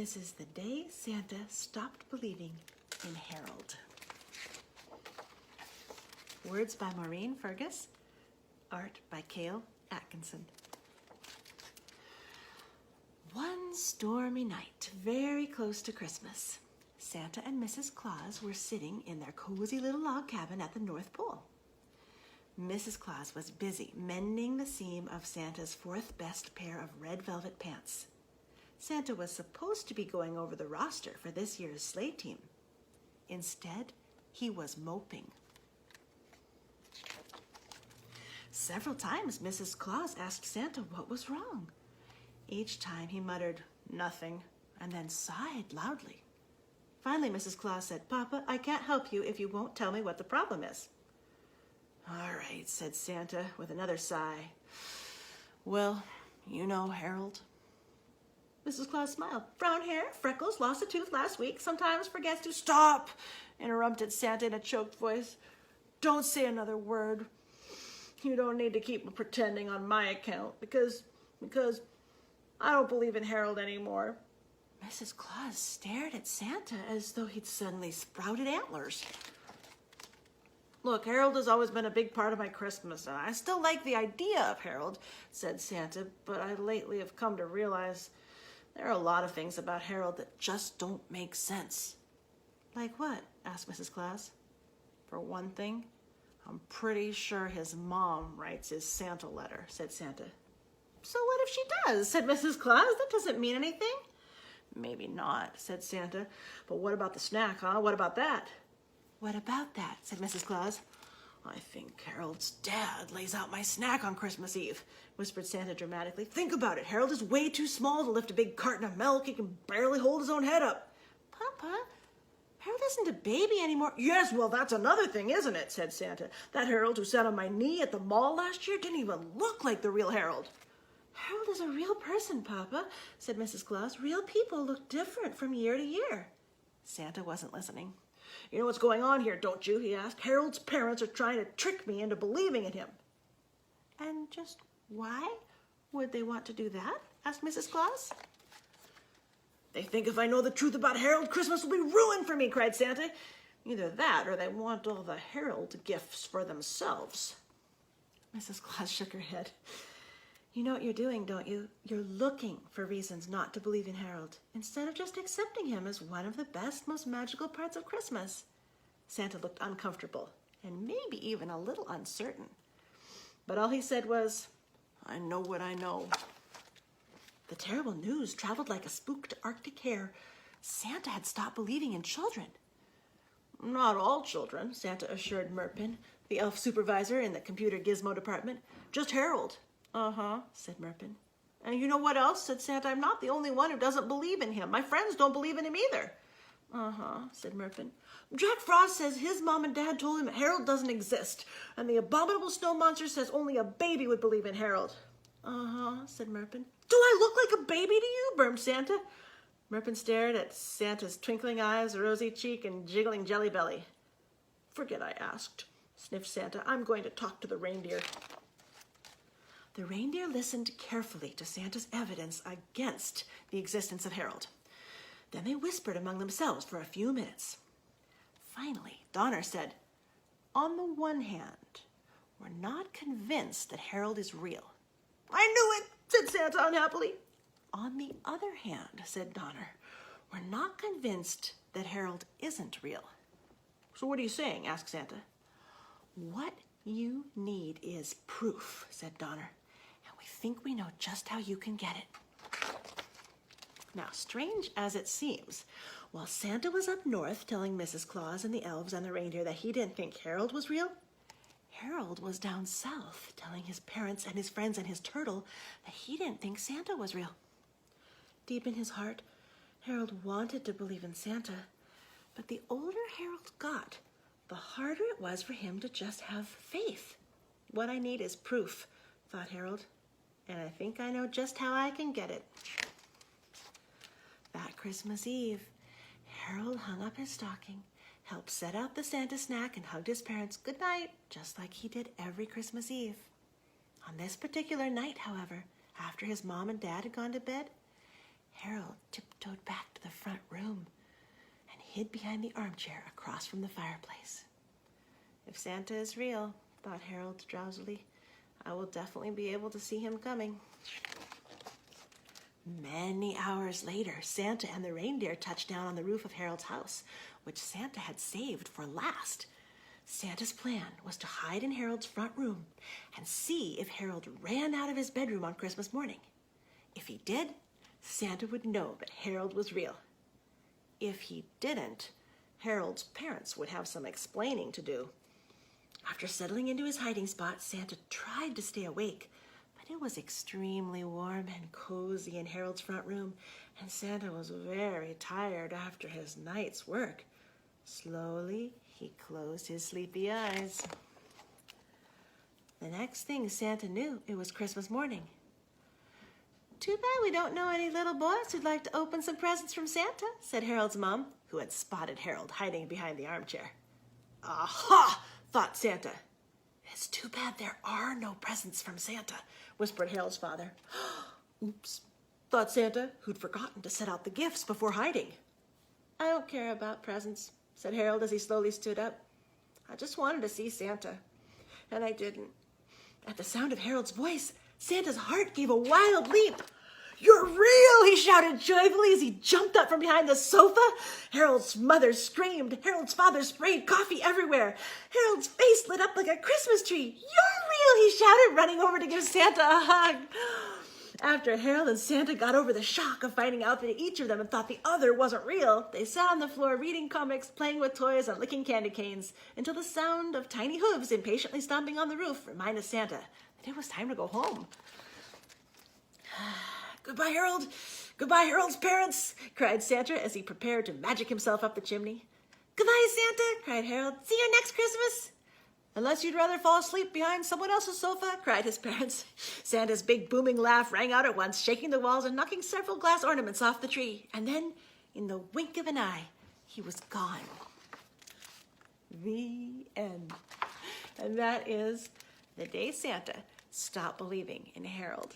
This is the day Santa stopped believing in Harold. Words by Maureen Fergus. Art by Cale Atkinson. One stormy night, very close to Christmas, Santa and Mrs. Claus were sitting in their cozy little log cabin at the North Pole. Mrs. Claus was busy mending the seam of Santa's fourth best pair of red velvet pants. Santa was supposed to be going over the roster for this year's sleigh team. Instead, he was moping. Several times, Mrs. Claus asked Santa what was wrong. Each time he muttered, "Nothing," and then sighed loudly. Finally, Mrs. Claus said, "Papa, I can't help you if you won't tell me what the problem is." "All right," said Santa with another sigh. "Well, you know Harold." Mrs. Claus smiled. "Brown hair, freckles, lost a tooth last week, sometimes forgets to—" "Stop!" interrupted Santa in a choked voice. "Don't say another word. You don't need to keep pretending on my account because I don't believe in Harold anymore." Mrs. Claus stared at Santa as though he'd suddenly sprouted antlers. "Look, Harold has always been a big part of my Christmas, and I still like the idea of Harold," said Santa, "but I lately have come to realize there are a lot of things about Harold that just don't make sense." "Like what?" asked Mrs. Claus. "For one thing, I'm pretty sure his mom writes his Santa letter," said Santa. "So what if she does?" said Mrs. Claus. "That doesn't mean anything." "Maybe not," said Santa. "But what about the snack, huh? What about that?" "What about that?" said Mrs. Claus. "I think Harold's dad lays out my snack on Christmas Eve," whispered Santa dramatically. "Think about it. Harold is way too small to lift a big carton of milk. He can barely hold his own head up." "Papa, Harold isn't a baby anymore." "Yes, well, that's another thing, isn't it?" said Santa. "That Harold who sat on my knee at the mall last year didn't even look like the real Harold." "Harold is a real person, Papa," said Mrs. Claus. "Real people look different from year to year." Santa wasn't listening. "You know what's going on here, don't you?" he asked. "Harold's parents are trying to trick me into believing in him." "And just why would they want to do that?" asked Mrs. Claus. "They think if I know the truth about Harold, Christmas will be ruined for me," cried Santa. "Either that or they want all the Harold gifts for themselves." Mrs. Claus shook her head. "You know what you're doing, don't you? You're looking for reasons not to believe in Harold, instead of just accepting him as one of the best, most magical parts of Christmas." Santa looked uncomfortable, and maybe even a little uncertain. But all he said was, "I know what I know." The terrible news traveled like a spook to Arctic hare. Santa had stopped believing in children. "Not all children," Santa assured Merpin, the elf supervisor in the computer gizmo department. "Just Harold." "Uh-huh," said Merpin. "And you know what else?" said Santa. "I'm not the only one who doesn't believe in him. My friends don't believe in him either." "Uh-huh," said Merpin. "Jack Frost says his mom and dad told him that Harold doesn't exist, and the abominable snow monster says only a baby would believe in Harold." "Uh-huh," said Merpin. "Do I look like a baby to you?" burned Santa. Merpin stared at Santa's twinkling eyes, rosy cheek, and jiggling jelly belly. "Forget I asked," sniffed Santa. "I'm going to talk to the reindeer." The reindeer listened carefully to Santa's evidence against the existence of Harold. Then they whispered among themselves for a few minutes. Finally, Donner said, "On the one hand, we're not convinced that Harold is real." "I knew it," said Santa unhappily. "On the other hand," said Donner, "we're not convinced that Harold isn't real." "So what are you saying?" asked Santa. "What you need is proof," said Donner. "And we think we know just how you can get it." Now, strange as it seems, while Santa was up north telling Mrs. Claus and the elves and the reindeer that he didn't think Harold was real, Harold was down south telling his parents and his friends and his turtle that he didn't think Santa was real. Deep in his heart, Harold wanted to believe in Santa, but the older Harold got, the harder it was for him to just have faith. "What I need is proof," thought Harold, "and I think I know just how I can get it." That Christmas Eve, Harold hung up his stocking, helped set out the Santa snack, and hugged his parents good night, just like he did every Christmas Eve. On this particular night, however, after his mom and dad had gone to bed, Harold tiptoed back to the front room and hid behind the armchair across from the fireplace. If Santa is real, thought Harold drowsily, I will definitely be able to see him coming. Many hours later, Santa and the reindeer touched down on the roof of Harold's house, which Santa had saved for last. Santa's plan was to hide in Harold's front room and see if Harold ran out of his bedroom on Christmas morning. If he did, Santa would know that Harold was real. If he didn't, Harold's parents would have some explaining to do. After settling into his hiding spot, Santa tried to stay awake, but it was extremely warm and cozy in Harold's front room, and Santa was very tired after his night's work. Slowly, he closed his sleepy eyes. The next thing Santa knew, it was Christmas morning. Too bad we don't know any little boys who'd like to open some presents from Santa, said Harold's mom, who had spotted Harold hiding behind the armchair. Aha! Thought Santa. It's too bad there are no presents from Santa, whispered Harold's father. Oops, thought Santa, who'd forgotten to set out the gifts before hiding. I don't care about presents, said Harold as he slowly stood up. I just wanted to see Santa, and I didn't. At the sound of Harold's voice, Santa's heart gave a wild leap. You're real, he shouted joyfully as he jumped up from behind the sofa. Harold's mother screamed. Harold's father sprayed coffee everywhere. Harold's face lit up like a Christmas tree. You're real, he shouted, running over to give Santa a hug. After Harold and Santa got over the shock of finding out that each of them had thought the other wasn't real, they sat on the floor reading comics, playing with toys, and licking candy canes until the sound of tiny hooves impatiently stomping on the roof reminded Santa that it was time to go home. Goodbye, Harold. Goodbye, Harold's parents, cried Santa as he prepared to magic himself up the chimney. Goodbye, Santa, cried Harold. See you next Christmas. Unless you'd rather fall asleep behind someone else's sofa, cried his parents. Santa's big booming laugh rang out at once, shaking the walls and knocking several glass ornaments off the tree. And then, in the wink of an eye, he was gone. The end. And that is the day Santa stopped believing in Harold